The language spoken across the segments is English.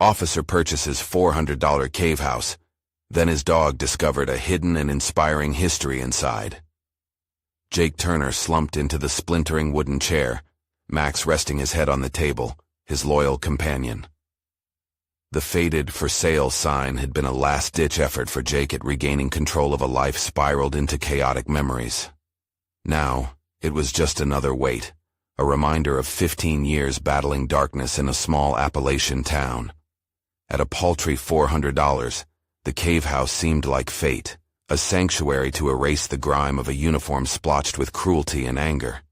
Officer purchases $400 cave house. Then his dog discovered a hidden and inspiring history inside. Jake Turner slumped into the splintering wooden chair, Max resting his head on the table, his loyal companion. The faded for sale sign had been a last-ditch effort for Jake at regaining control of a life spiraled into chaotic memories. Now, it was just another weight, a reminder of 15 years battling darkness in a small Appalachian town. At a paltry $400, the cave house seemed like fate, a sanctuary to erase the grime of a uniform splotched with cruelty and anger.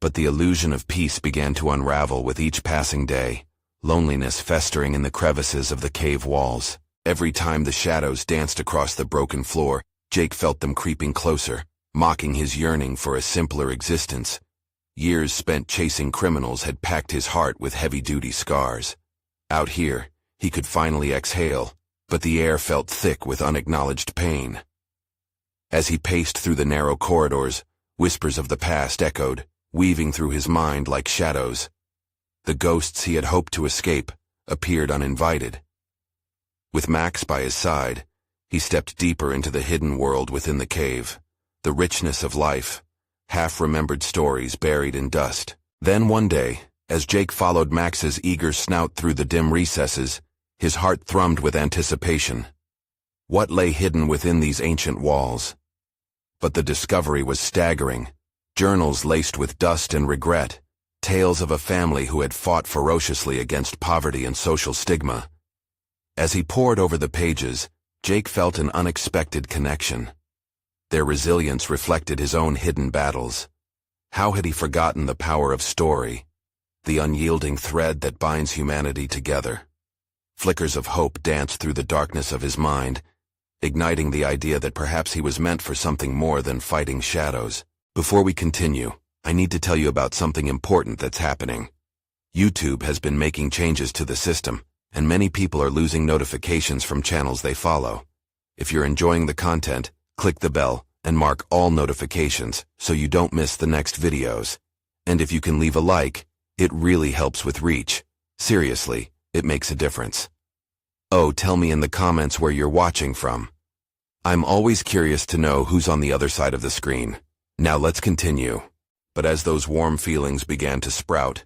But the illusion of peace began to unravel with each passing day, loneliness festering in the crevices of the cave walls. Every time the shadows danced across the broken floor, Jake felt them creeping closer, mocking his yearning for a simpler existence. Years spent chasing criminals had packed his heart with heavy-duty scars. Out here, he could finally exhale, but the air felt thick with unacknowledged pain. As he paced through the narrow corridors, whispers of the past echoed, weaving through his mind like shadows. The ghosts he had hoped to escape appeared uninvited. With Max by his side, he stepped deeper into the hidden world within the cave, the richness of life, half-remembered stories buried in dust. Then one day, as Jake followed Max's eager snout through the dim recesses, his heart thrummed with anticipation. What lay hidden within these ancient walls? But the discovery was staggering. Journals laced with dust and regret, tales of a family who had fought ferociously against poverty and social stigma. As he pored over the pages, Jake felt an unexpected connection. Their resilience reflected his own hidden battles. How had he forgotten the power of story, the unyielding thread that binds humanity together? Flickers of hope danced through the darkness of his mind, igniting the idea that perhaps he was meant for something more than fighting shadows. Before we continue, I need to tell you about something important that's happening. YouTube has been making changes to the system, and many people are losing notifications from channels they follow. If you're enjoying the content, click the bell and mark all notifications so you don't miss the next videos. And if you can leave a like, it really helps with reach. Seriously, it makes a difference. Oh, tell me in the comments where you're watching from. I'm always curious to know who's on the other side of the screen. Now let's continue. But as those warm feelings began to sprout,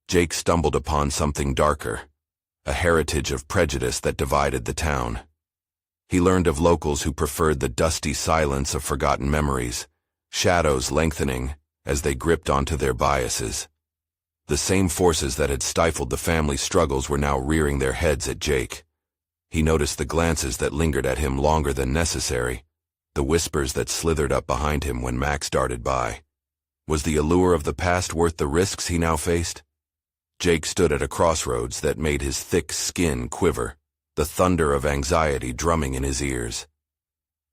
Jake stumbled upon something darker, a heritage of prejudice that divided the town. He learned of locals who preferred the dusty silence of forgotten memories, shadows lengthening as they gripped onto their biases. The same forces that had stifled the family struggles were now rearing their heads at Jake. He noticed the glances that lingered at him longer than necessary, the whispers that slithered up behind him when Max darted by. Was the allure of the past worth the risks he now faced? Jake stood at a crossroads that made his thick skin quiver, the thunder of anxiety drumming in his ears.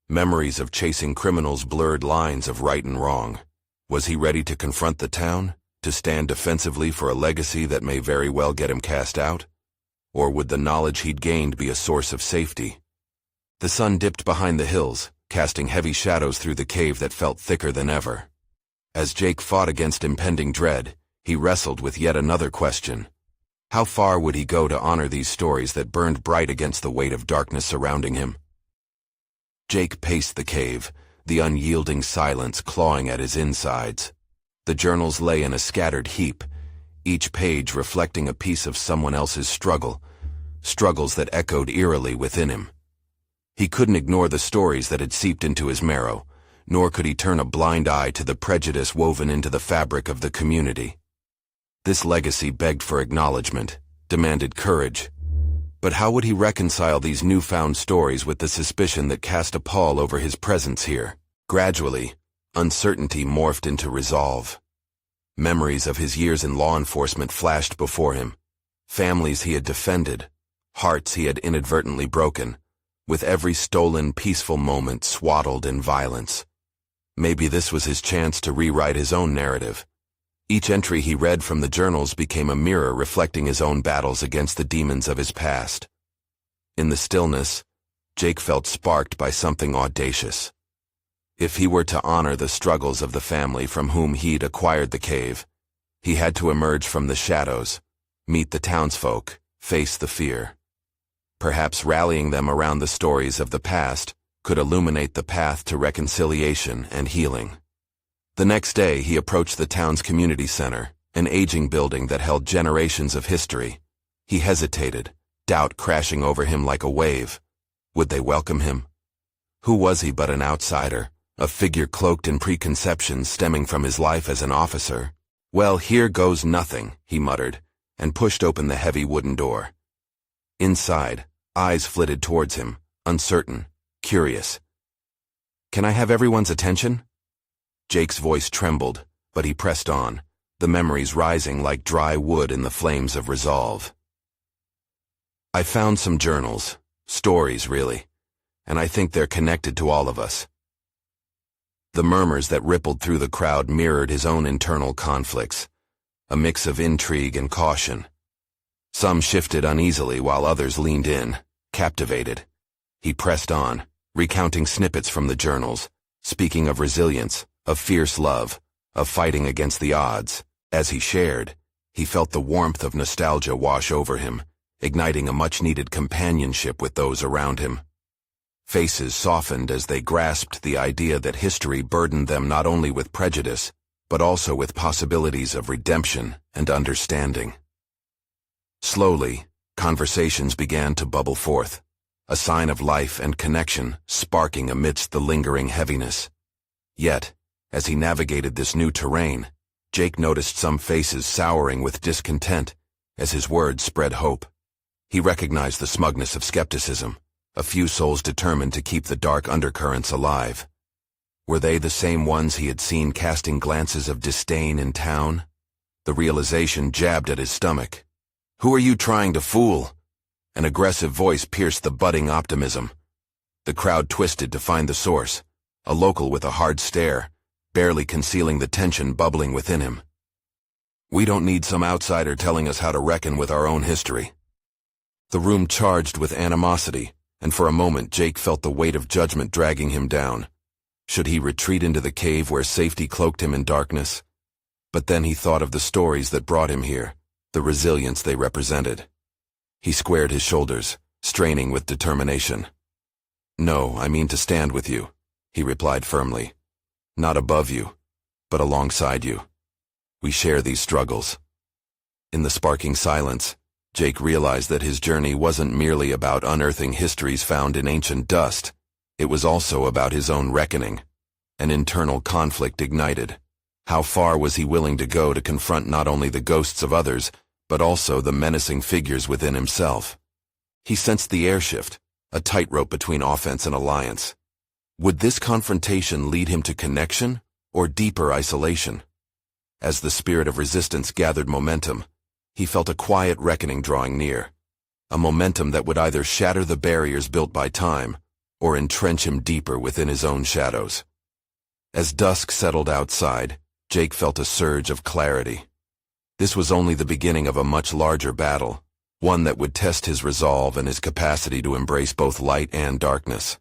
Memories of chasing criminals blurred lines of right and wrong. Was he ready to confront the town, to stand defensively for a legacy that may very well get him cast out? Or would the knowledge he'd gained be a source of safety? The sun dipped behind the hills, casting heavy shadows through the cave that felt thicker than ever. As Jake fought against impending dread, he wrestled with yet another question. How far would he go to honor these stories that burned bright against the weight of darkness surrounding him? Jake paced the cave, the unyielding silence clawing at his insides. The journals lay in a scattered heap, each page reflecting a piece of someone else's struggle, struggles that echoed eerily within him. He couldn't ignore the stories that had seeped into his marrow, nor could he turn a blind eye to the prejudice woven into the fabric of the community. This legacy begged for acknowledgement, demanded courage. But how would he reconcile these newfound stories with the suspicion that cast a pall over his presence here? Gradually, uncertainty morphed into resolve. Memories of his years in law enforcement flashed before him. Families he had defended, hearts he had inadvertently broken, with every stolen, peaceful moment swaddled in violence. Maybe this was his chance to rewrite his own narrative. Each entry he read from the journals became a mirror reflecting his own battles against the demons of his past. In the stillness, Jake felt sparked by something audacious. If he were to honor the struggles of the family from whom he'd acquired the cave, he had to emerge from the shadows, meet the townsfolk, face the fear. Perhaps rallying them around the stories of the past could illuminate the path to reconciliation and healing. The next day, he approached the town's community center, an aging building that held generations of history. He hesitated, doubt crashing over him like a wave. Would they welcome him? Who was he but an outsider, a figure cloaked in preconceptions stemming from his life as an officer? "Well, here goes nothing," he muttered, and pushed open the heavy wooden door. Inside, eyes flitted towards him, uncertain, curious. "Can I have everyone's attention?" Jake's voice trembled, but he pressed on, the memories rising like dry wood in the flames of resolve. "I found some journals, stories really, and I think they're connected to all of us." The murmurs that rippled through the crowd mirrored his own internal conflicts, a mix of intrigue and caution. Some shifted uneasily while others leaned in, captivated. He pressed on, recounting snippets from the journals, speaking of resilience, of fierce love, of fighting against the odds. As he shared, he felt the warmth of nostalgia wash over him, igniting a much-needed companionship with those around him. Faces softened as they grasped the idea that history burdened them not only with prejudice, but also with possibilities of redemption and understanding. Slowly, conversations began to bubble forth, a sign of life and connection sparking amidst the lingering heaviness. Yet, as he navigated this new terrain, Jake noticed some faces souring with discontent as his words spread hope. He recognized the smugness of skepticism, a few souls determined to keep the dark undercurrents alive. Were they the same ones he had seen casting glances of disdain in town? The realization jabbed at his stomach. "Who are you trying to fool?" An aggressive voice pierced the budding optimism. The crowd twisted to find the source, a local with a hard stare, barely concealing the tension bubbling within him. "We don't need some outsider telling us how to reckon with our own history." The room charged with animosity, and for a moment Jake felt the weight of judgment dragging him down. Should he retreat into the cave where safety cloaked him in darkness? But then he thought of the stories that brought him here, the resilience they represented. He squared his shoulders, straining with determination. "No, I mean to stand with you," he replied firmly. "Not above you, but alongside you. We share these struggles." In the sparking silence, Jake realized that his journey wasn't merely about unearthing histories found in ancient dust. It was also about his own reckoning. An internal conflict ignited. How far was he willing to go to confront not only the ghosts of others, but also the menacing figures within himself? He sensed the air shift, a tightrope between offense and alliance. Would this confrontation lead him to connection or deeper isolation? As the spirit of resistance gathered momentum, he felt a quiet reckoning drawing near, a momentum that would either shatter the barriers built by time or entrench him deeper within his own shadows. As dusk settled outside, Jake felt a surge of clarity. This was only the beginning of a much larger battle, one that would test his resolve and his capacity to embrace both light and darkness.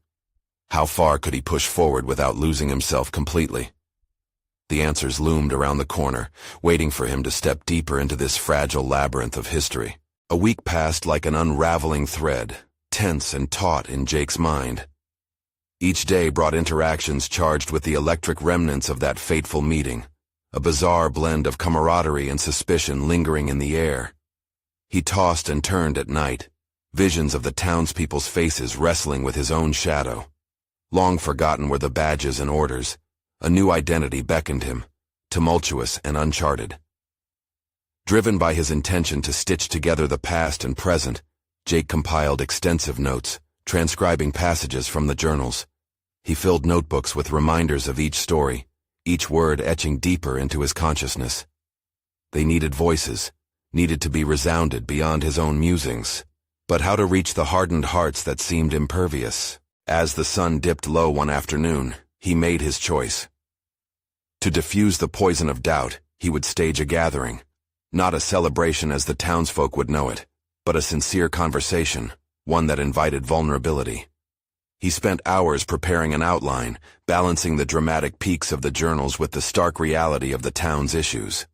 How far could he push forward without losing himself completely? The answers loomed around the corner, waiting for him to step deeper into this fragile labyrinth of history. A week passed like an unraveling thread, tense and taut in Jake's mind. Each day brought interactions charged with the electric remnants of that fateful meeting, a bizarre blend of camaraderie and suspicion lingering in the air. He tossed and turned at night, visions of the townspeople's faces wrestling with his own shadow. Long forgotten were the badges and orders. A new identity beckoned him, tumultuous and uncharted. Driven by his intention to stitch together the past and present, Jake compiled extensive notes, transcribing passages from the journals. He filled notebooks with reminders of each story, each word etching deeper into his consciousness. They needed voices, needed to be resounded beyond his own musings. But how to reach the hardened hearts that seemed impervious? As the sun dipped low one afternoon, he made his choice. To diffuse the poison of doubt, he would stage a gathering, not a celebration as the townsfolk would know it, but a sincere conversation, one that invited vulnerability. He spent hours preparing an outline, balancing the dramatic peaks of the journals with the stark reality of the town's issues.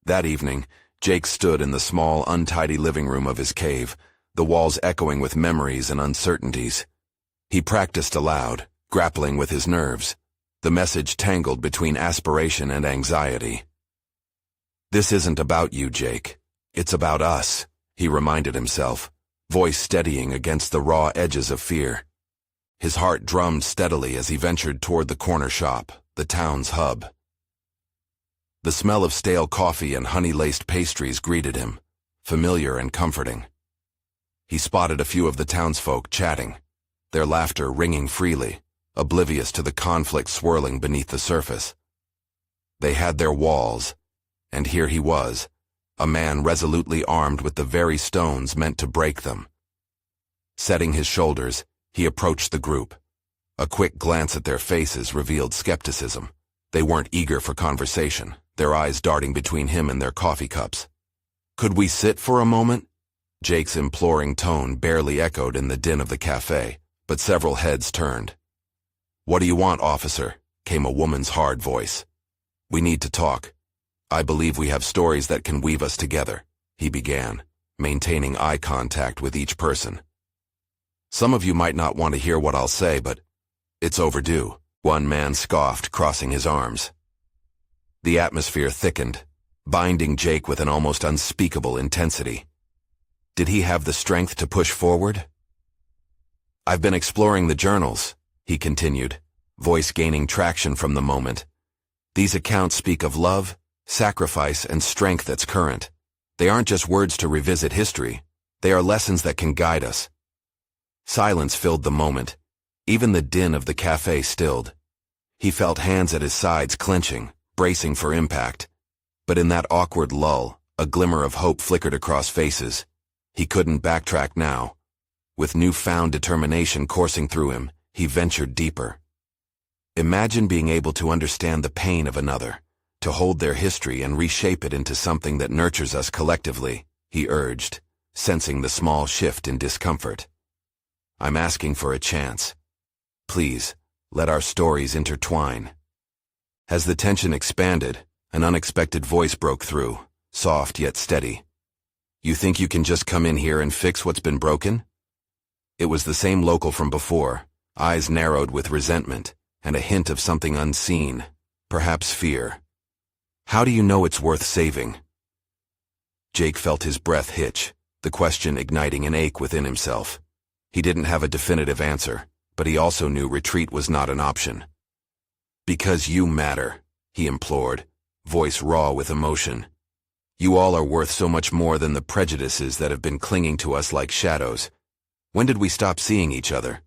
That evening, Jake stood in the small, untidy living room of his cave, the walls echoing with memories and uncertainties. He practiced aloud, grappling with his nerves, the message tangled between aspiration and anxiety. "This isn't about you, Jake. It's about us," he reminded himself, voice steadying against the raw edges of fear. His heart drummed steadily as he ventured toward the corner shop, the town's hub. The smell of stale coffee and honey-laced pastries greeted him, familiar and comforting. He spotted a few of the townsfolk chatting, their laughter ringing freely, oblivious to the conflict swirling beneath the surface. They had their walls, and here he was, a man resolutely armed with the very stones meant to break them. Setting his shoulders, he approached the group. A quick glance at their faces revealed skepticism. They weren't eager for conversation, their eyes darting between him and their coffee cups. "Could we sit for a moment?" Jake's imploring tone barely echoed in the din of the cafe, but several heads turned. "What do you want, officer?" came a woman's hard voice. "We need to talk. I believe we have stories that can weave us together," he began, maintaining eye contact with each person. "Some of you might not want to hear what I'll say, but it's overdue," one man scoffed, crossing his arms. The atmosphere thickened, binding Jake with an almost unspeakable intensity. Did he have the strength to push forward? "I've been exploring the journals," he continued, voice gaining traction from the moment. "These accounts speak of love, sacrifice, and strength that's current. They aren't just words to revisit history. They are lessons that can guide us." Silence filled the moment. Even the din of the cafe stilled. He felt hands at his sides clenching, bracing for impact. But in that awkward lull, a glimmer of hope flickered across faces. He couldn't backtrack now. With newfound determination coursing through him, he ventured deeper. Imagine being able to understand the pain of another, to hold their history and reshape it into something that nurtures us collectively, he urged, sensing the small shift in discomfort. "I'm asking for a chance. Please, let our stories intertwine." As the tension expanded, an unexpected voice broke through, soft yet steady. "You think you can just come in here and fix what's been broken?" It was the same local from before, eyes narrowed with resentment, and a hint of something unseen, perhaps fear. "How do you know it's worth saving?" Jake felt his breath hitch, the question igniting an ache within himself. He didn't have a definitive answer, but he also knew retreat was not an option. "Because you matter," he implored, voice raw with emotion. "You all are worth so much more than the prejudices that have been clinging to us like shadows. When did we stop seeing each other?"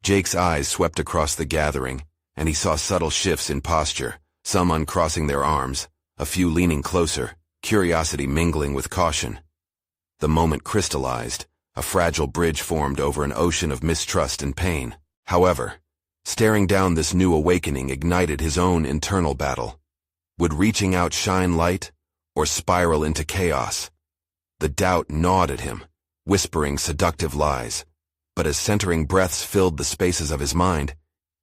Jake's eyes swept across the gathering, and he saw subtle shifts in posture, some uncrossing their arms, a few leaning closer, curiosity mingling with caution. The moment crystallized, a fragile bridge formed over an ocean of mistrust and pain. However, staring down this new awakening ignited his own internal battle. Would reaching out shine light, or spiral into chaos? The doubt gnawed at him, whispering seductive lies, but as centering breaths filled the spaces of his mind,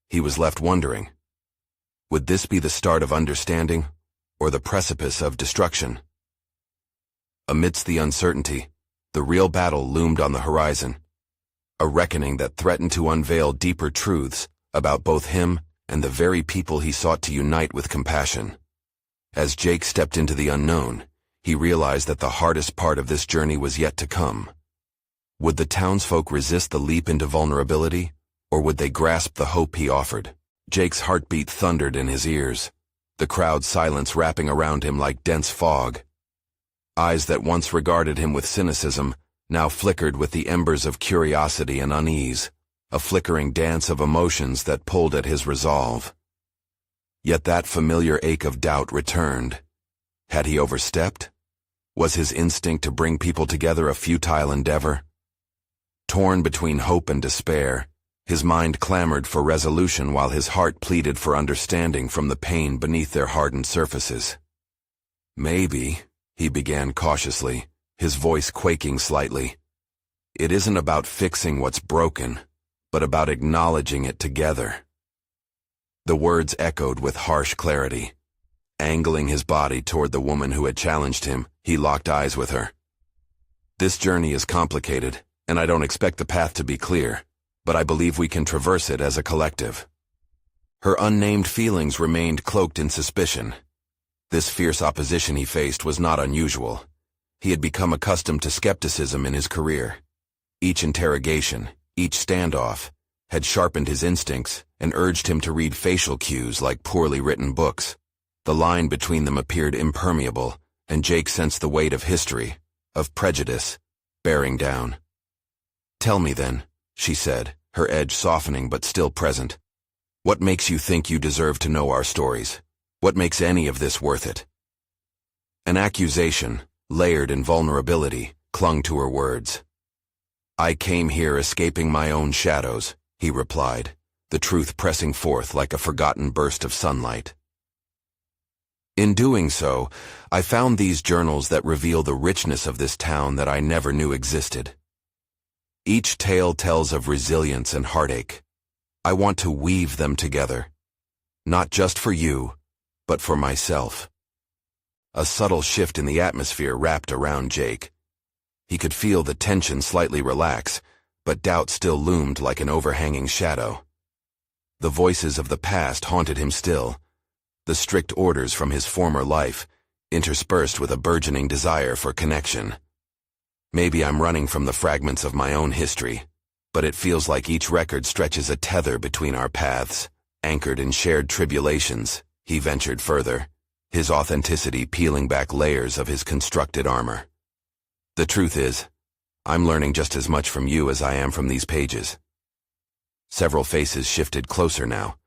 he was left wondering. Would this be the start of understanding, or the precipice of destruction? Amidst the uncertainty, the real battle loomed on the horizon, a reckoning that threatened to unveil deeper truths about both him and the very people he sought to unite with compassion. As Jake stepped into the unknown, he realized that the hardest part of this journey was yet to come. Would the townsfolk resist the leap into vulnerability, or would they grasp the hope he offered? Jake's heartbeat thundered in his ears, the crowd's silence wrapping around him like dense fog. Eyes that once regarded him with cynicism now flickered with the embers of curiosity and unease, a flickering dance of emotions that pulled at his resolve. Yet that familiar ache of doubt returned. Had he overstepped? Was his instinct to bring people together a futile endeavor? Torn between hope and despair, his mind clamored for resolution while his heart pleaded for understanding from the pain beneath their hardened surfaces. "Maybe," he began cautiously, his voice quaking slightly. "It isn't about fixing what's broken, but about acknowledging it together." The words echoed with harsh clarity. Angling his body toward the woman who had challenged him, he locked eyes with her. This journey is complicated, and I don't expect the path to be clear, but I believe we can traverse it as a collective. Her unnamed feelings remained cloaked in suspicion. This fierce opposition he faced was not unusual. He had become accustomed to skepticism in his career. Each interrogation, each standoff, had sharpened his instincts and urged him to read facial cues like poorly written books. The line between them appeared impermeable, and Jake sensed the weight of history, of prejudice, bearing down. "Tell me then," she said, her edge softening but still present. "What makes you think you deserve to know our stories? What makes any of this worth it?" An accusation, layered in vulnerability, clung to her words. "I came here escaping my own shadows," he replied, the truth pressing forth like a forgotten burst of sunlight. "In doing so, I found these journals that reveal the richness of this town that I never knew existed. Each tale tells of resilience and heartache. I want to weave them together, not just for you, but for myself." A subtle shift in the atmosphere wrapped around Jake. He could feel the tension slightly relax, but doubt still loomed like an overhanging shadow. The voices of the past haunted him still, the strict orders from his former life, interspersed with a burgeoning desire for connection. Maybe I'm running from the fragments of my own history, but it feels like each record stretches a tether between our paths, anchored in shared tribulations, he ventured further, his authenticity peeling back layers of his constructed armor. "The truth is, I'm learning just as much from you as I am from these pages." Several faces shifted closer now,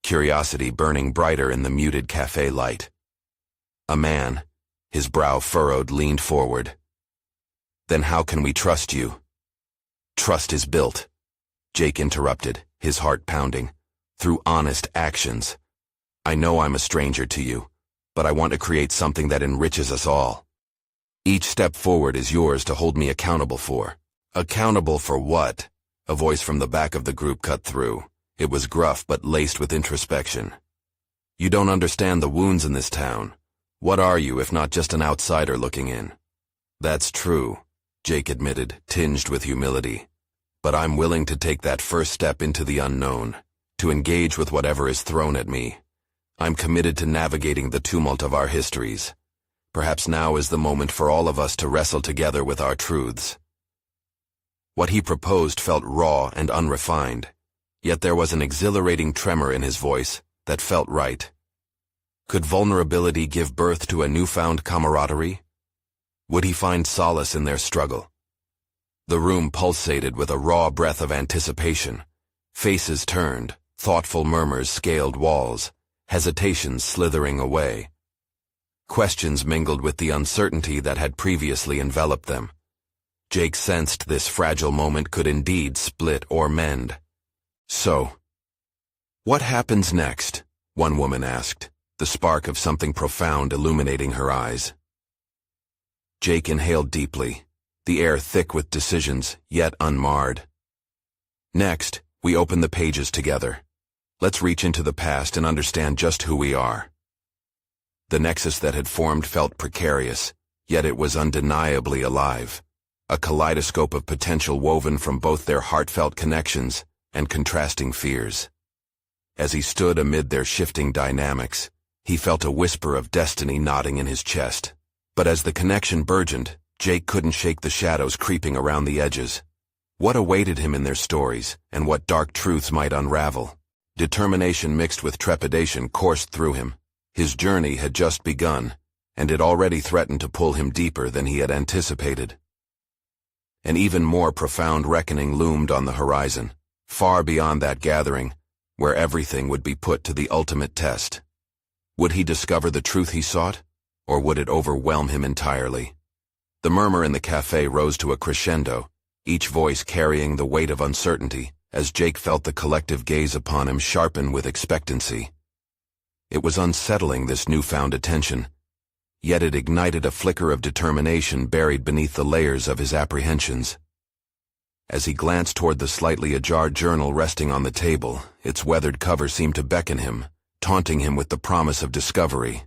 curiosity burning brighter in the muted cafe light. A man, his brow furrowed, leaned forward. "Then how can we trust you?" "Trust is built," Jake interrupted, his heart pounding, "through honest actions. I know I'm a stranger to you, but I want to create something that enriches us all. Each step forward is yours to hold me accountable for." "Accountable for what?" A voice from the back of the group cut through. It was gruff but laced with introspection. "You don't understand the wounds in this town. What are you if not just an outsider looking in?" "That's true," Jake admitted, tinged with humility. "But I'm willing to take that first step into the unknown, to engage with whatever is thrown at me. I'm committed to navigating the tumult of our histories. Perhaps now is the moment for all of us to wrestle together with our truths." What he proposed felt raw and unrefined, yet there was an exhilarating tremor in his voice that felt right. Could vulnerability give birth to a newfound camaraderie? Would he find solace in their struggle? The room pulsated with a raw breath of anticipation. Faces turned, thoughtful murmurs scaled walls, hesitations slithering away. Questions mingled with the uncertainty that had previously enveloped them. Jake sensed this fragile moment could indeed split or mend. "So, what happens next?" one woman asked, the spark of something profound illuminating her eyes. Jake inhaled deeply, the air thick with decisions, yet unmarred. "Next, we open the pages together. Let's reach into the past and understand just who we are." The nexus that had formed felt precarious, yet it was undeniably alive, a kaleidoscope of potential woven from both their heartfelt connections and contrasting fears. As he stood amid their shifting dynamics, he felt a whisper of destiny nodding in his chest. But as the connection burgeoned, Jake couldn't shake the shadows creeping around the edges. What awaited him in their stories, and what dark truths might unravel? Determination mixed with trepidation coursed through him. His journey had just begun, and it already threatened to pull him deeper than he had anticipated. An even more profound reckoning loomed on the horizon, far beyond that gathering, where everything would be put to the ultimate test. Would he discover the truth he sought, or would it overwhelm him entirely? The murmur in the cafe rose to a crescendo, each voice carrying the weight of uncertainty, as Jake felt the collective gaze upon him sharpen with expectancy. It was unsettling, this newfound attention, yet it ignited a flicker of determination buried beneath the layers of his apprehensions. As he glanced toward the slightly ajar journal resting on the table, its weathered cover seemed to beckon him, taunting him with the promise of discovery.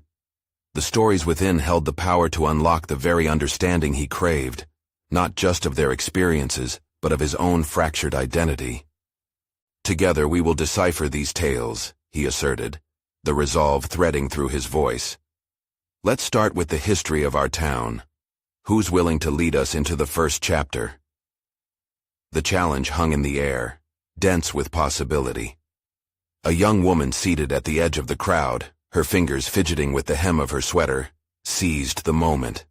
The stories within held the power to unlock the very understanding he craved, not just of their experiences, but of his own fractured identity. "Together we will decipher these tales," he asserted, the resolve threading through his voice. "Let's start with the history of our town. Who's willing to lead us into the first chapter?" The challenge hung in the air, dense with possibility. A young woman seated at the edge of the crowd, her fingers fidgeting with the hem of her sweater, seized the moment.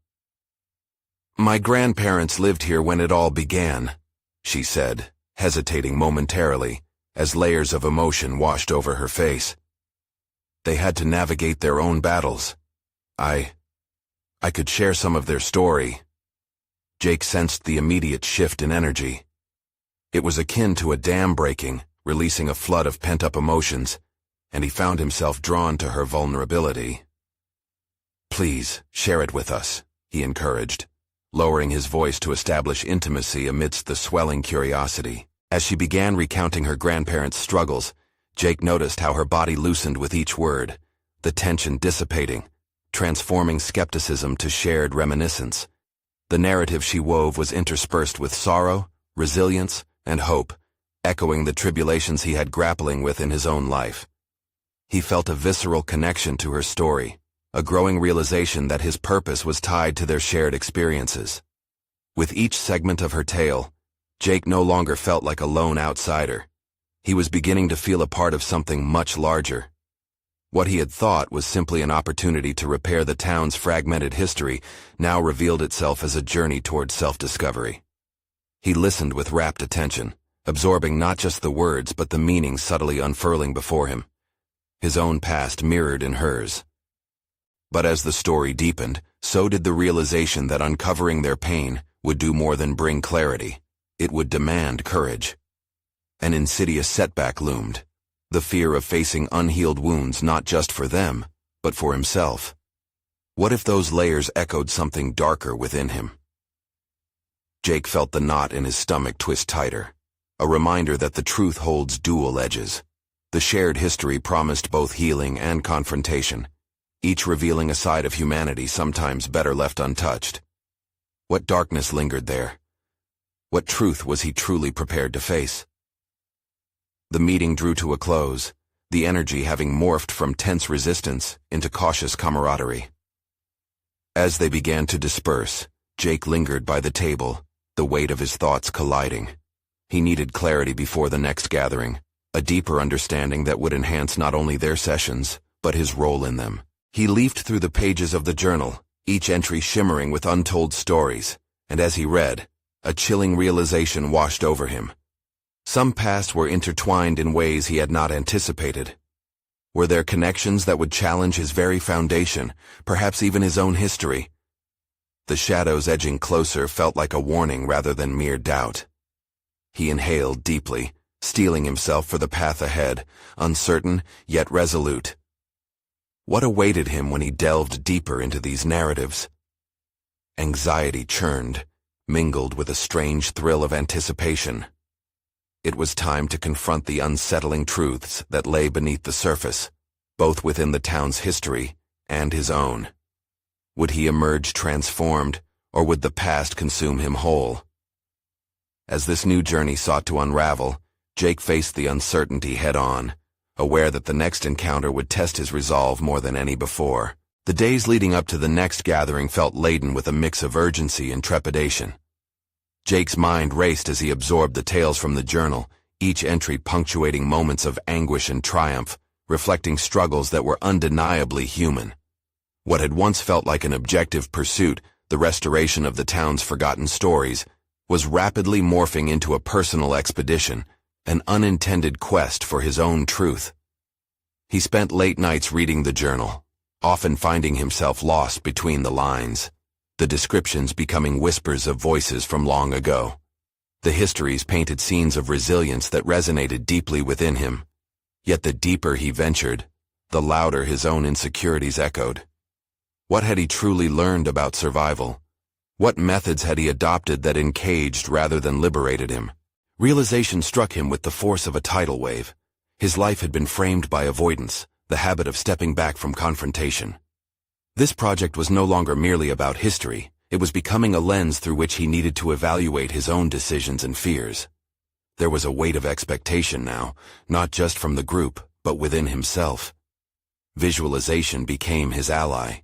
"My grandparents lived here when it all began," she said, hesitating momentarily, as layers of emotion washed over her face. "They had to navigate their own battles. I could share some of their story." Jake sensed the immediate shift in energy. It was akin to a dam breaking, releasing a flood of pent-up emotions, and he found himself drawn to her vulnerability. "Please, share it with us," he encouraged, lowering his voice to establish intimacy amidst the swelling curiosity. As she began recounting her grandparents' struggles, Jake noticed how her body loosened with each word, the tension dissipating, transforming skepticism to shared reminiscence. The narrative she wove was interspersed with sorrow, resilience, and hope, echoing the tribulations he had grappling with in his own life. He felt a visceral connection to her story, a growing realization that his purpose was tied to their shared experiences. With each segment of her tale, Jake no longer felt like a lone outsider. He was beginning to feel a part of something much larger. What he had thought was simply an opportunity to repair the town's fragmented history now revealed itself as a journey toward self-discovery. He listened with rapt attention, absorbing not just the words but the meaning subtly unfurling before him. His own past mirrored in hers. But as the story deepened, so did the realization that uncovering their pain would do more than bring clarity. It would demand courage. An insidious setback loomed, the fear of facing unhealed wounds not just for them, but for himself. What if those layers echoed something darker within him? Jake felt the knot in his stomach twist tighter, a reminder that the truth holds dual edges. The shared history promised both healing and confrontation, each revealing a side of humanity sometimes better left untouched. What darkness lingered there? What truth was he truly prepared to face? The meeting drew to a close, the energy having morphed from tense resistance into cautious camaraderie. As they began to disperse, Jake lingered by the table, the weight of his thoughts colliding. He needed clarity before the next gathering, a deeper understanding that would enhance not only their sessions, but his role in them. He leafed through the pages of the journal, each entry shimmering with untold stories, and as he read, a chilling realization washed over him. Some pasts were intertwined in ways he had not anticipated. Were there connections that would challenge his very foundation, perhaps even his own history? The shadows edging closer felt like a warning rather than mere doubt. He inhaled deeply, steeling himself for the path ahead, uncertain yet resolute. What awaited him when he delved deeper into these narratives? Anxiety churned, mingled with a strange thrill of anticipation. It was time to confront the unsettling truths that lay beneath the surface, both within the town's history and his own. Would he emerge transformed, or would the past consume him whole? As this new journey sought to unravel, Jake faced the uncertainty head-on, aware that the next encounter would test his resolve more than any before. The days leading up to the next gathering felt laden with a mix of urgency and trepidation. Jake's mind raced as he absorbed the tales from the journal, each entry punctuating moments of anguish and triumph, reflecting struggles that were undeniably human. What had once felt like an objective pursuit, the restoration of the town's forgotten stories, was rapidly morphing into a personal expedition, an unintended quest for his own truth. He spent late nights reading the journal, often finding himself lost between the lines, the descriptions becoming whispers of voices from long ago. The histories painted scenes of resilience that resonated deeply within him. Yet the deeper he ventured, the louder his own insecurities echoed. What had he truly learned about survival? What methods had he adopted that encaged rather than liberated him? Realization struck him with the force of a tidal wave. His life had been framed by avoidance, the habit of stepping back from confrontation. This project was no longer merely about history, It was becoming a lens through which he needed to evaluate his own decisions and fears. There was a weight of expectation now, not just from the group, but within himself. Visualization became his ally.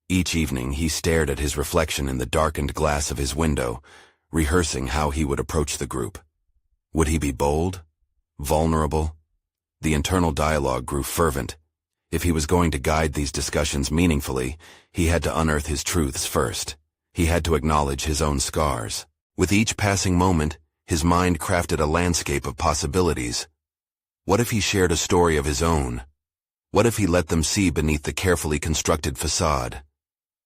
Each evening he stared at his reflection in the darkened glass of his window, rehearsing how he would approach the group. Would he be bold? Vulnerable? The internal dialogue grew fervent. If he was going to guide these discussions meaningfully, he had to unearth his truths first. He had to acknowledge his own scars. With each passing moment, his mind crafted a landscape of possibilities. What if he shared a story of his own? What if he let them see beneath the carefully constructed facade?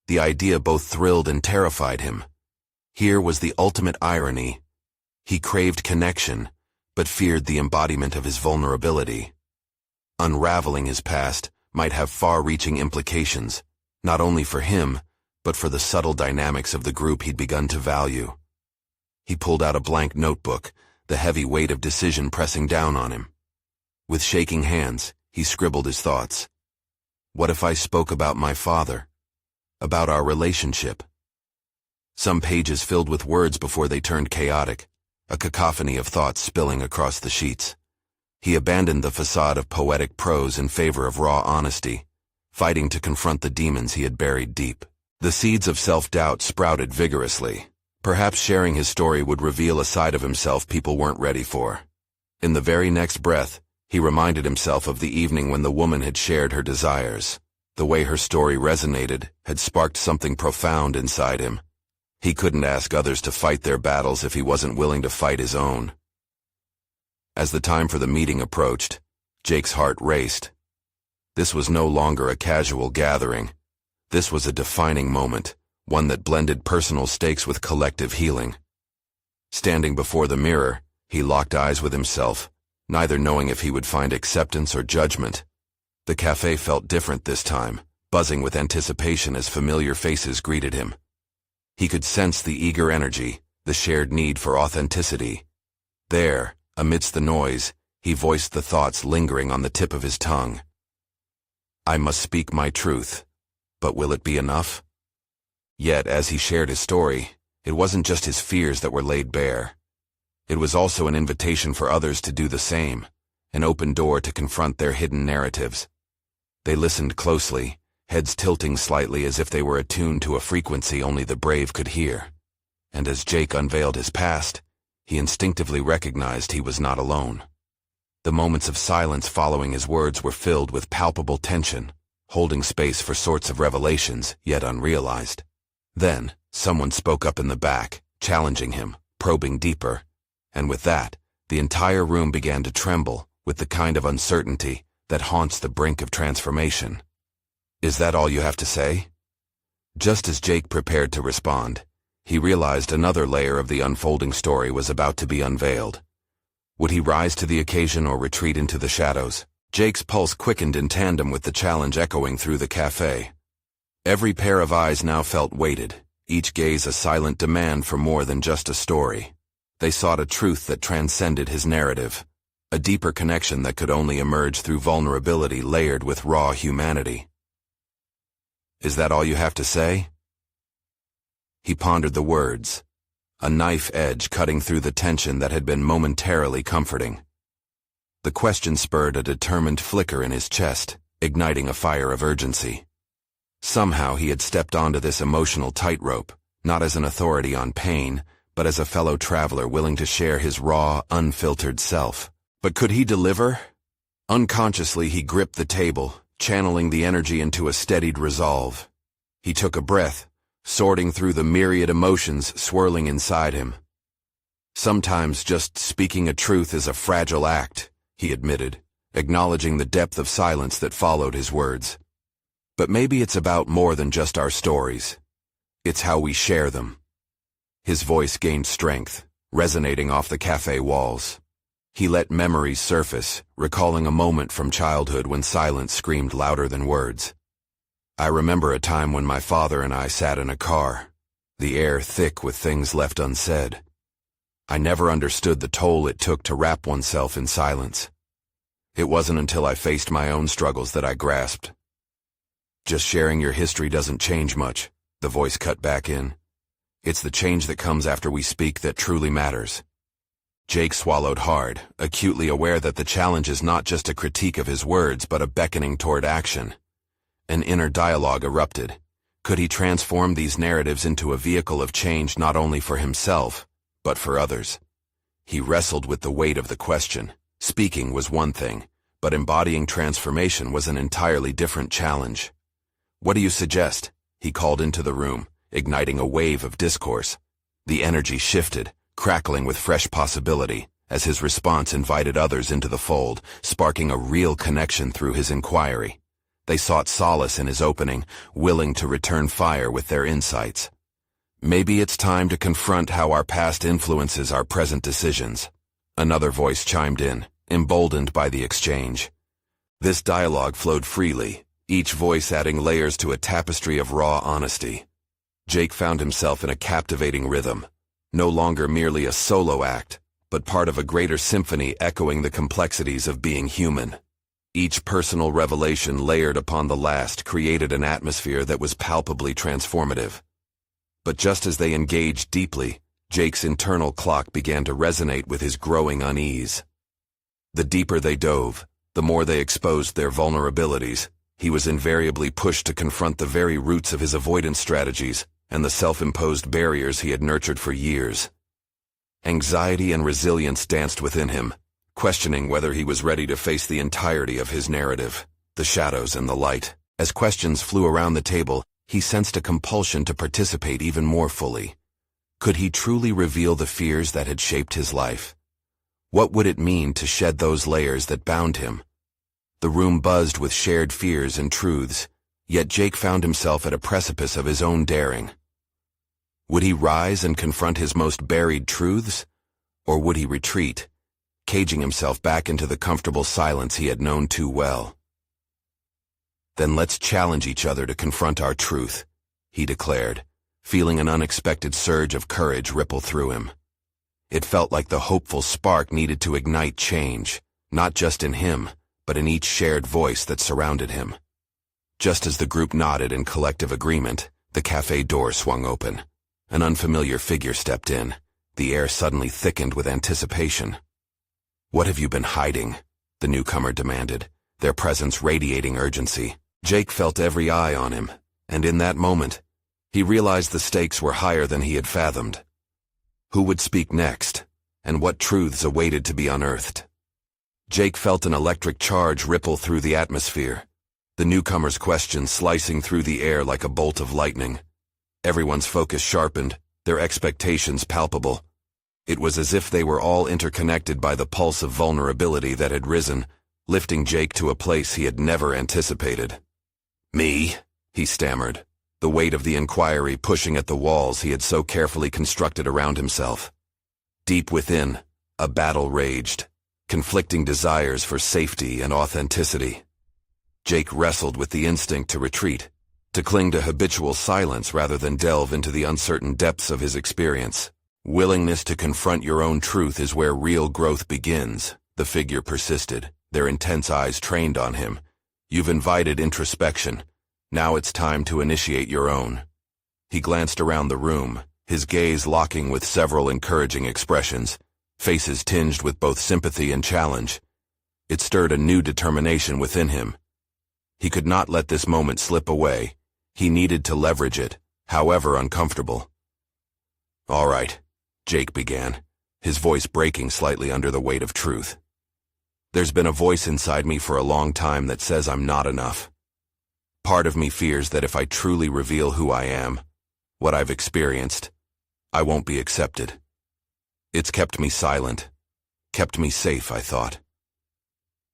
The idea both thrilled and terrified him. Here was the ultimate irony. He craved connection, but feared the embodiment of his vulnerability. Unraveling his past might have far-reaching implications, not only for him, but for the subtle dynamics of the group he'd begun to value. He pulled out a blank notebook, the heavy weight of decision pressing down on him. With shaking hands, he scribbled his thoughts. What if I spoke about my father? About our relationship? Some pages filled with words before they turned chaotic, a cacophony of thoughts spilling across the sheets. He abandoned the facade of poetic prose in favor of raw honesty, fighting to confront the demons he had buried deep. The seeds of self-doubt sprouted vigorously. Perhaps sharing his story would reveal a side of himself people weren't ready for. In the very next breath, he reminded himself of the evening when the woman had shared her desires. The way her story resonated had sparked something profound inside him. He couldn't ask others to fight their battles if he wasn't willing to fight his own. As the time for the meeting approached, Jake's heart raced. This was no longer a casual gathering. This was a defining moment, one that blended personal stakes with collective healing. Standing before the mirror, he locked eyes with himself, neither knowing if he would find acceptance or judgment. The cafe felt different this time, buzzing with anticipation as familiar faces greeted him. He could sense the eager energy, the shared need for authenticity. There, amidst the noise, he voiced the thoughts lingering on the tip of his tongue. I must speak my truth, but will it be enough? Yet, as he shared his story, it wasn't just his fears that were laid bare. It was also an invitation for others to do the same, an open door to confront their hidden narratives. They listened closely, heads tilting slightly as if they were attuned to a frequency only the brave could hear. And as Jake unveiled his past, he instinctively recognized he was not alone. The moments of silence following his words were filled with palpable tension, holding space for sorts of revelations yet unrealized. Then, someone spoke up in the back, challenging him, probing deeper. And with that, the entire room began to tremble with the kind of uncertainty that haunts the brink of transformation. Is that all you have to say? Just as Jake prepared to respond, he realized another layer of the unfolding story was about to be unveiled. Would he rise to the occasion or retreat into the shadows? Jake's pulse quickened in tandem with the challenge echoing through the cafe. Every pair of eyes now felt weighted, each gaze a silent demand for more than just a story. They sought a truth that transcended his narrative, a deeper connection that could only emerge through vulnerability layered with raw humanity. Is that all you have to say? He pondered the words, a knife edge cutting through the tension that had been momentarily comforting. The question spurred a determined flicker in his chest, igniting a fire of urgency. Somehow he had stepped onto this emotional tightrope, not as an authority on pain, but as a fellow traveler willing to share his raw, unfiltered self. But could he deliver? Unconsciously he gripped the table, channeling the energy into a steadied resolve. He took a breath, sorting through the myriad emotions swirling inside him. Sometimes just speaking a truth is a fragile act, he admitted, acknowledging the depth of silence that followed his words. But maybe it's about more than just our stories. It's how we share them. His voice gained strength, resonating off the cafe walls. He let memories surface, recalling a moment from childhood when silence screamed louder than words. I remember a time when my father and I sat in a car, the air thick with things left unsaid. I never understood the toll it took to wrap oneself in silence. It wasn't until I faced my own struggles that I grasped. Just sharing your history doesn't change much, the voice cut back in. It's the change that comes after we speak that truly matters. Jake swallowed hard, acutely aware that the challenge is not just a critique of his words but a beckoning toward action. An inner dialogue erupted. Could he transform these narratives into a vehicle of change not only for himself, but for others? He wrestled with the weight of the question. Speaking was one thing, but embodying transformation was an entirely different challenge. "What do you suggest?" he called into the room, igniting a wave of discourse. The energy shifted, crackling with fresh possibility, as his response invited others into the fold, sparking a real connection through his inquiry. They sought solace in his opening, willing to return fire with their insights. "Maybe it's time to confront how our past influences our present decisions." Another voice chimed in, emboldened by the exchange. This dialogue flowed freely, each voice adding layers to a tapestry of raw honesty. Jake found himself in a captivating rhythm, no longer merely a solo act, but part of a greater symphony echoing the complexities of being human. Each personal revelation layered upon the last created an atmosphere that was palpably transformative. But just as they engaged deeply, Jake's internal clock began to resonate with his growing unease. The deeper they dove, the more they exposed their vulnerabilities. He was invariably pushed to confront the very roots of his avoidance strategies and the self-imposed barriers he had nurtured for years. Anxiety and resilience danced within him, questioning whether he was ready to face the entirety of his narrative, the shadows and the light. As questions flew around the table, he sensed a compulsion to participate even more fully. Could he truly reveal the fears that had shaped his life? What would it mean to shed those layers that bound him? The room buzzed with shared fears and truths, yet Jake found himself at a precipice of his own daring. Would he rise and confront his most buried truths? Or would he retreat, caging himself back into the comfortable silence he had known too well? "Then let's challenge each other to confront our truth," he declared, feeling an unexpected surge of courage ripple through him. It felt like the hopeful spark needed to ignite change, not just in him, but in each shared voice that surrounded him. Just as the group nodded in collective agreement, the cafe door swung open. An unfamiliar figure stepped in. The air suddenly thickened with anticipation. "What have you been hiding?" the newcomer demanded, their presence radiating urgency. Jake felt every eye on him, and in that moment, he realized the stakes were higher than he had fathomed. Who would speak next, and what truths awaited to be unearthed? Jake felt an electric charge ripple through the atmosphere, the newcomer's questions slicing through the air like a bolt of lightning. Everyone's focus sharpened, their expectations palpable. It was as if they were all interconnected by the pulse of vulnerability that had risen, lifting Jake to a place he had never anticipated. "Me?" he stammered, the weight of the inquiry pushing at the walls he had so carefully constructed around himself. Deep within, a battle raged, conflicting desires for safety and authenticity. Jake wrestled with the instinct to retreat, to cling to habitual silence rather than delve into the uncertain depths of his experience. "Willingness to confront your own truth is where real growth begins," the figure persisted, their intense eyes trained on him. "You've invited introspection. Now it's time to initiate your own." He glanced around the room, his gaze locking with several encouraging expressions, faces tinged with both sympathy and challenge. It stirred a new determination within him. He could not let this moment slip away. He needed to leverage it, however uncomfortable. "All right," Jake began, his voice breaking slightly under the weight of truth. "There's been a voice inside me for a long time that says I'm not enough. Part of me fears that if I truly reveal who I am, what I've experienced, I won't be accepted. It's kept me silent, kept me safe, I thought."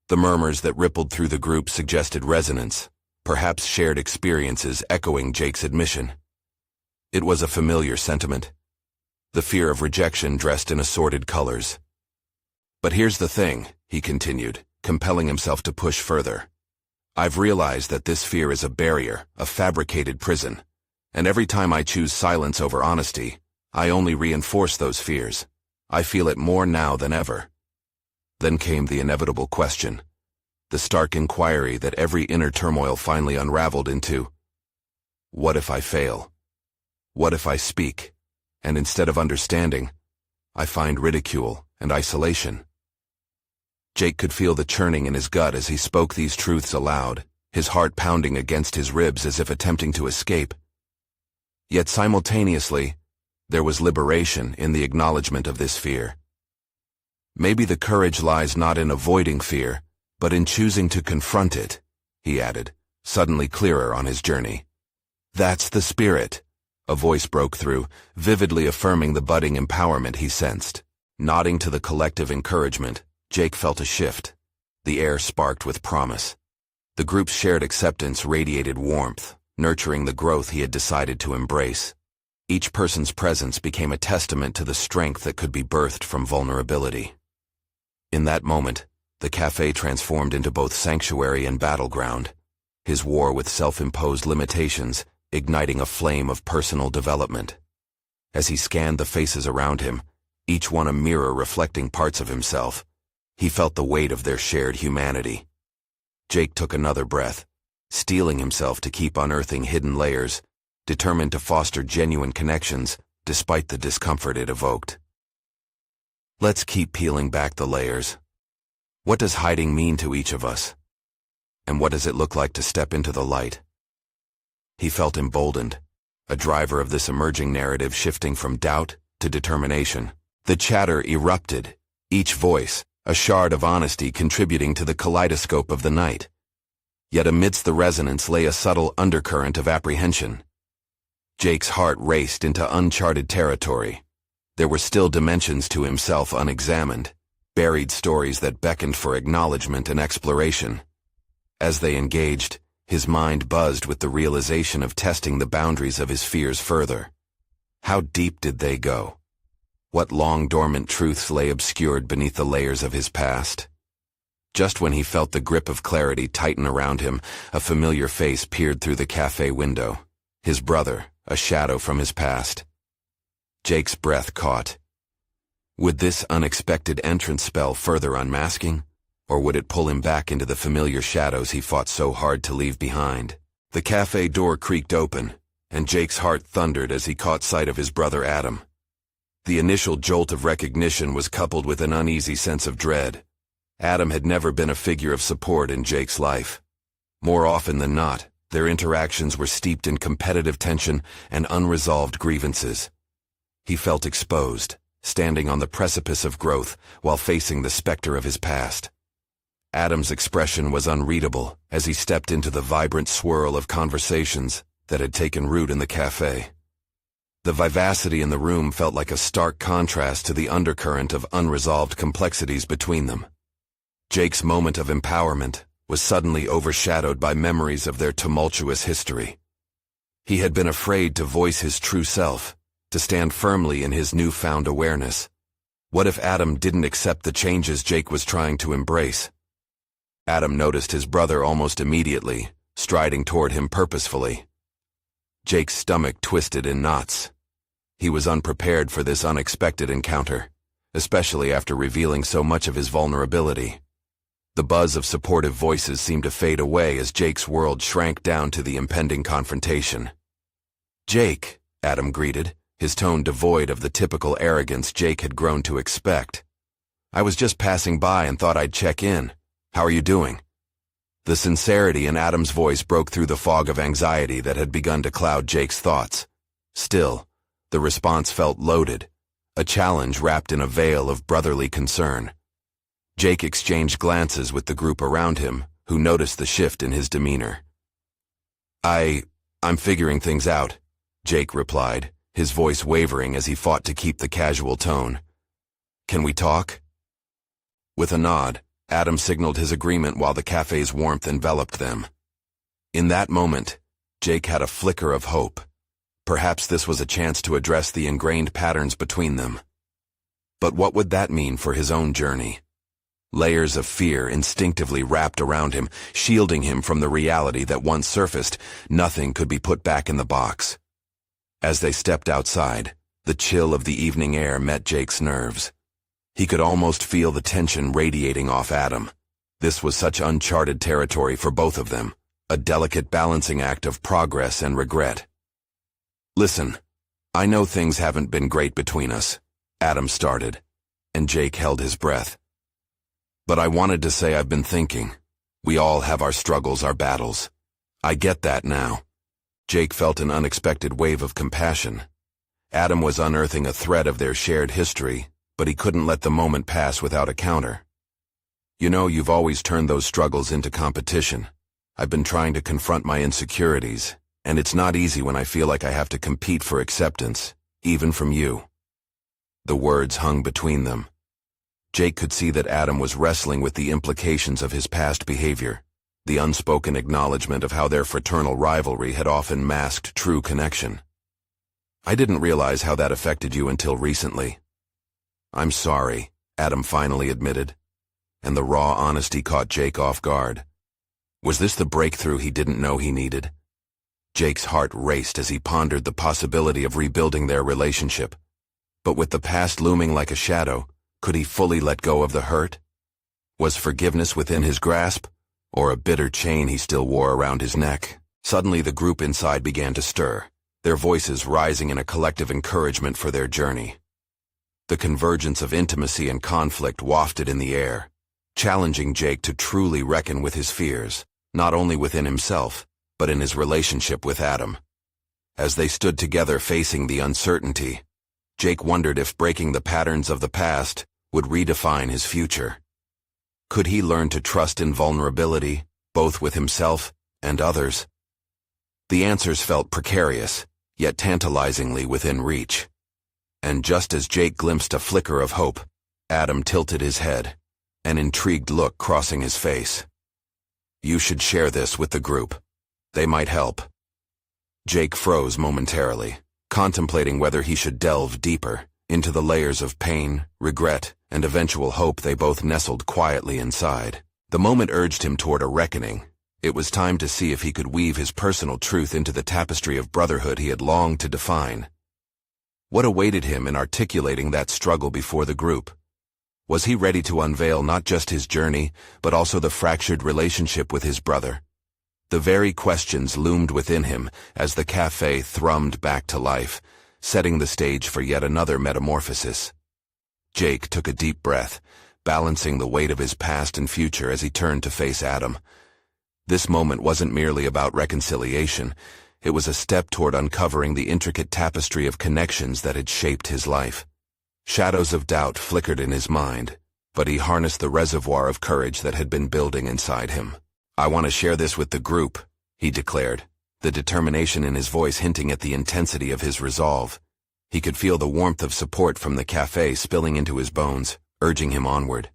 The murmurs that rippled through the group suggested resonance, perhaps shared experiences echoing Jake's admission. It was a familiar sentiment, the fear of rejection dressed in assorted colors. "But here's the thing," he continued, compelling himself to push further. "I've realized that this fear is a barrier, a fabricated prison, and every time I choose silence over honesty, I only reinforce those fears. I feel it more now than ever." Then came the inevitable question, the stark inquiry that every inner turmoil finally unraveled into. What if I fail? What if I speak, and instead of understanding, I find ridicule and isolation. Jake could feel the churning in his gut as he spoke these truths aloud, his heart pounding against his ribs as if attempting to escape. Yet simultaneously, there was liberation in the acknowledgement of this fear. Maybe the courage lies not in avoiding fear, but in choosing to confront it, he added, suddenly clearer on his journey. That's the spirit, a voice broke through, vividly affirming the budding empowerment he sensed. Nodding to the collective encouragement, Jake felt a shift. The air sparked with promise. The group's shared acceptance radiated warmth, nurturing the growth he had decided to embrace. Each person's presence became a testament to the strength that could be birthed from vulnerability. In that moment, the cafe transformed into both sanctuary and battleground, his war with self-imposed limitations igniting a flame of personal development. As he scanned the faces around him, each one a mirror reflecting parts of himself, he felt the weight of their shared humanity. Jake took another breath, steeling himself to keep unearthing hidden layers, determined to foster genuine connections despite the discomfort it evoked. Let's keep peeling back the layers. What does hiding mean to each of us? And what does it look like to step into the light? He felt emboldened, a driver of this emerging narrative shifting from doubt to determination. The chatter erupted, each voice, a shard of honesty contributing to the kaleidoscope of the night. Yet amidst the resonance lay a subtle undercurrent of apprehension. Jake's heart raced into uncharted territory. There were still dimensions to himself unexamined, buried stories that beckoned for acknowledgement and exploration. As they engaged, his mind buzzed with the realization of testing the boundaries of his fears further. How deep did they go? What long-dormant truths lay obscured beneath the layers of his past? Just when he felt the grip of clarity tighten around him, a familiar face peered through the cafe window. His brother, a shadow from his past. Jake's breath caught. Would this unexpected entrance spell further unmasking? Or would it pull him back into the familiar shadows he fought so hard to leave behind? The cafe door creaked open, and Jake's heart thundered as he caught sight of his brother Adam. The initial jolt of recognition was coupled with an uneasy sense of dread. Adam had never been a figure of support in Jake's life. More often than not, their interactions were steeped in competitive tension and unresolved grievances. He felt exposed, standing on the precipice of growth while facing the specter of his past. Adam's expression was unreadable as he stepped into the vibrant swirl of conversations that had taken root in the cafe. The vivacity in the room felt like a stark contrast to the undercurrent of unresolved complexities between them. Jake's moment of empowerment was suddenly overshadowed by memories of their tumultuous history. He had been afraid to voice his true self, to stand firmly in his newfound awareness. What if Adam didn't accept the changes Jake was trying to embrace? Adam noticed his brother almost immediately, striding toward him purposefully. Jake's stomach twisted in knots. He was unprepared for this unexpected encounter, especially after revealing so much of his vulnerability. The buzz of supportive voices seemed to fade away as Jake's world shrank down to the impending confrontation. "Jake," Adam greeted, his tone devoid of the typical arrogance Jake had grown to expect. "I was just passing by and thought I'd check in. How are you doing?" The sincerity in Adam's voice broke through the fog of anxiety that had begun to cloud Jake's thoughts. Still, the response felt loaded, a challenge wrapped in a veil of brotherly concern. Jake exchanged glances with the group around him, who noticed the shift in his demeanor. I'm figuring things out," Jake replied, his voice wavering as he fought to keep the casual tone. "Can we talk?" With a nod, Adam signaled his agreement while the cafe's warmth enveloped them. In that moment, Jake had a flicker of hope. Perhaps this was a chance to address the ingrained patterns between them. But what would that mean for his own journey? Layers of fear instinctively wrapped around him, shielding him from the reality that once surfaced, nothing could be put back in the box. As they stepped outside, the chill of the evening air met Jake's nerves. He could almost feel the tension radiating off Adam. This was such uncharted territory for both of them, a delicate balancing act of progress and regret. "Listen," I know things haven't been great between us, Adam started, and Jake held his breath. But I wanted to say I've been thinking. We all have our struggles, our battles. I get that now. Jake felt an unexpected wave of compassion. Adam was unearthing a thread of their shared history, but he couldn't let the moment pass without a counter. You know, you've always turned those struggles into competition. I've been trying to confront my insecurities, and it's not easy when I feel like I have to compete for acceptance, even from you. The words hung between them. Jake could see that Adam was wrestling with the implications of his past behavior, the unspoken acknowledgement of how their fraternal rivalry had often masked true connection. I didn't realize how that affected you until recently. I'm sorry, Adam finally admitted, and the raw honesty caught Jake off guard. Was this the breakthrough he didn't know he needed? Jake's heart raced as he pondered the possibility of rebuilding their relationship. But with the past looming like a shadow, could he fully let go of the hurt? Was forgiveness within his grasp, or a bitter chain he still wore around his neck? Suddenly the group inside began to stir, their voices rising in a collective encouragement for their journey. The convergence of intimacy and conflict wafted in the air, challenging Jake to truly reckon with his fears, not only within himself, but in his relationship with Adam. As they stood together facing the uncertainty, Jake wondered if breaking the patterns of the past would redefine his future. Could he learn to trust in vulnerability, both with himself and others? The answers felt precarious, yet tantalizingly within reach. And just as Jake glimpsed a flicker of hope, Adam tilted his head, an intrigued look crossing his face. You should share this with the group. They might help. Jake froze momentarily, contemplating whether he should delve deeper into the layers of pain, regret, and eventual hope they both nestled quietly inside. The moment urged him toward a reckoning. It was time to see if he could weave his personal truth into the tapestry of brotherhood he had longed to define. What awaited him in articulating that struggle before the group? Was he ready to unveil not just his journey, but also the fractured relationship with his brother? The very questions loomed within him as the cafe thrummed back to life, setting the stage for yet another metamorphosis. Jake took a deep breath, balancing the weight of his past and future as he turned to face Adam. This moment wasn't merely about reconciliation. It was a step toward uncovering the intricate tapestry of connections that had shaped his life. Shadows of doubt flickered in his mind, but he harnessed the reservoir of courage that had been building inside him. I want to share this with the group, he declared, the determination in his voice hinting at the intensity of his resolve. He could feel the warmth of support from the cafe spilling into his bones, urging him onward.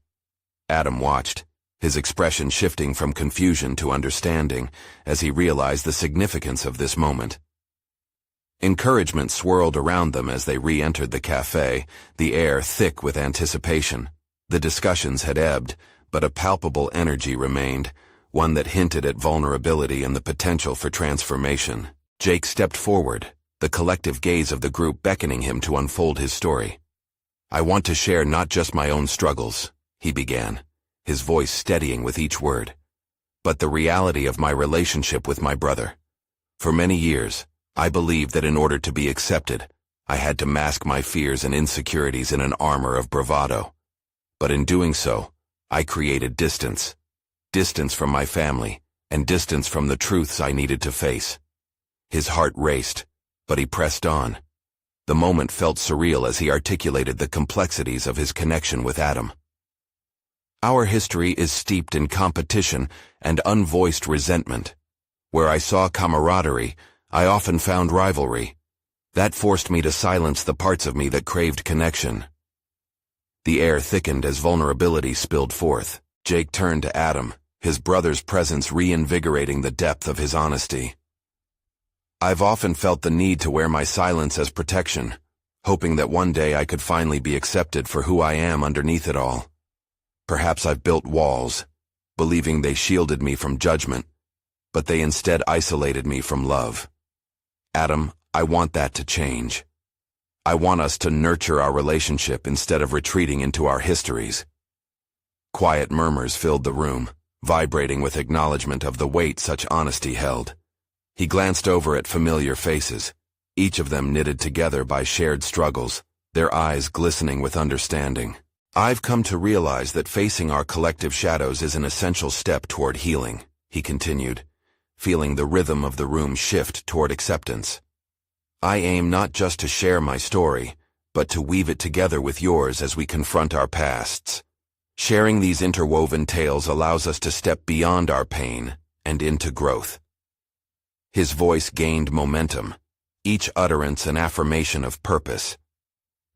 Adam watched, his expression shifting from confusion to understanding as he realized the significance of this moment. Encouragement swirled around them as they re-entered the cafe, the air thick with anticipation. The discussions had ebbed, but a palpable energy remained, one that hinted at vulnerability and the potential for transformation. Jake stepped forward, the collective gaze of the group beckoning him to unfold his story. I want to share not just my own struggles, he began, his voice steadying with each word, but the reality of my relationship with my brother. For many years, I believed that in order to be accepted, I had to mask my fears and insecurities in an armor of bravado. But in doing so, I created distance. Distance from my family, and distance from the truths I needed to face. His heart raced, but he pressed on. The moment felt surreal as he articulated the complexities of his connection with Adam. Our history is steeped in competition and unvoiced resentment. Where I saw camaraderie, I often found rivalry. That forced me to silence the parts of me that craved connection. The air thickened as vulnerability spilled forth. Jake turned to Adam, his brother's presence reinvigorating the depth of his honesty. I've often felt the need to wear my silence as protection, hoping that one day I could finally be accepted for who I am underneath it all. Perhaps I've built walls, believing they shielded me from judgment, but they instead isolated me from love. Adam, I want that to change. I want us to nurture our relationship instead of retreating into our histories. Quiet murmurs filled the room, vibrating with acknowledgement of the weight such honesty held. He glanced over at familiar faces, each of them knitted together by shared struggles, their eyes glistening with understanding. "I've come to realize that facing our collective shadows is an essential step toward healing," he continued, feeling the rhythm of the room shift toward acceptance. "I aim not just to share my story, but to weave it together with yours as we confront our pasts. Sharing these interwoven tales allows us to step beyond our pain and into growth." His voice gained momentum, each utterance an affirmation of purpose.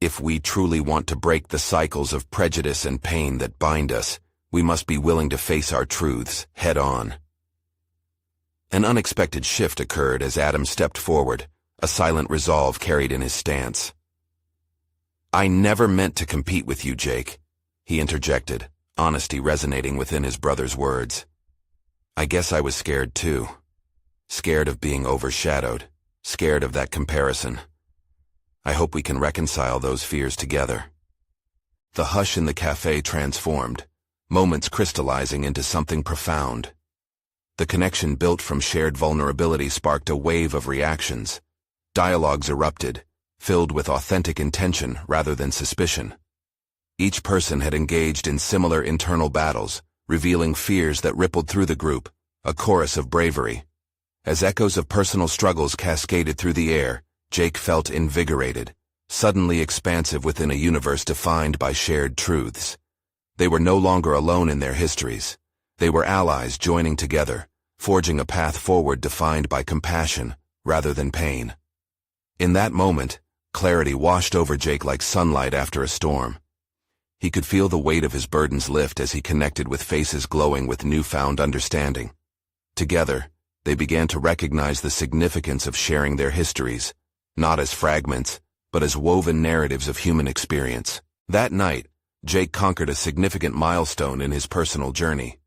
If we truly want to break the cycles of prejudice and pain that bind us, we must be willing to face our truths head on. An unexpected shift occurred as Adam stepped forward, a silent resolve carried in his stance. "I never meant to compete with you, Jake," he interjected, honesty resonating within his brother's words. "I guess I was scared too. Scared of being overshadowed, scared of that comparison. I hope we can reconcile those fears together." The hush in the cafe transformed, moments crystallizing into something profound. The connection built from shared vulnerability sparked a wave of reactions. Dialogues erupted, filled with authentic intention rather than suspicion. Each person had engaged in similar internal battles, revealing fears that rippled through the group, a chorus of bravery. As echoes of personal struggles cascaded through the air, Jake felt invigorated, suddenly expansive within a universe defined by shared truths. They were no longer alone in their histories. They were allies joining together, forging a path forward defined by compassion rather than pain. In that moment, clarity washed over Jake like sunlight after a storm. He could feel the weight of his burdens lift as he connected with faces glowing with newfound understanding. Together, they began to recognize the significance of sharing their histories, not as fragments, but as woven narratives of human experience. That night, Jake conquered a significant milestone in his personal journey.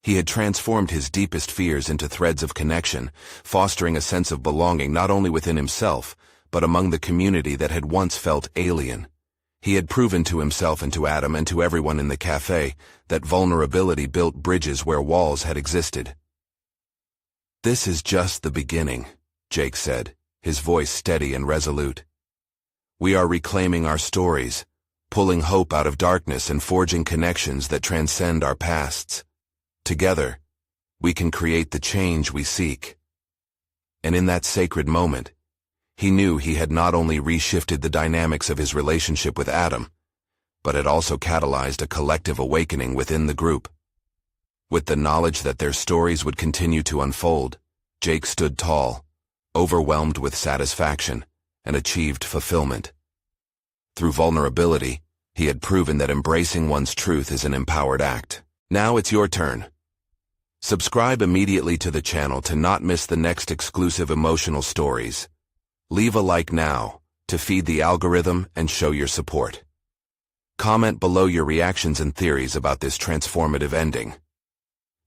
He had transformed his deepest fears into threads of connection, fostering a sense of belonging not only within himself, but among the community that had once felt alien. He had proven to himself and to Adam and to everyone in the cafe that vulnerability built bridges where walls had existed. "This is just the beginning," Jake said, his voice steady and resolute. "We are reclaiming our stories, pulling hope out of darkness and forging connections that transcend our pasts. Together, we can create the change we seek." And in that sacred moment, he knew he had not only reshifted the dynamics of his relationship with Adam, but had also catalyzed a collective awakening within the group. With the knowledge that their stories would continue to unfold, Jake stood tall, overwhelmed with satisfaction, and achieved fulfillment. Through vulnerability, he had proven that embracing one's truth is an empowered act. Now it's your turn. Subscribe immediately to the channel to not miss the next exclusive emotional stories. Leave a like now to feed the algorithm and show your support. Comment below your reactions and theories about this transformative ending.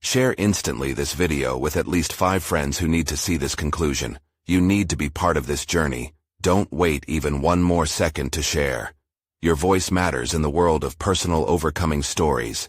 Share instantly this video with at least 5 friends who need to see this conclusion. You need to be part of this journey. Don't wait even one more second to share. Your voice matters in the world of personal overcoming stories.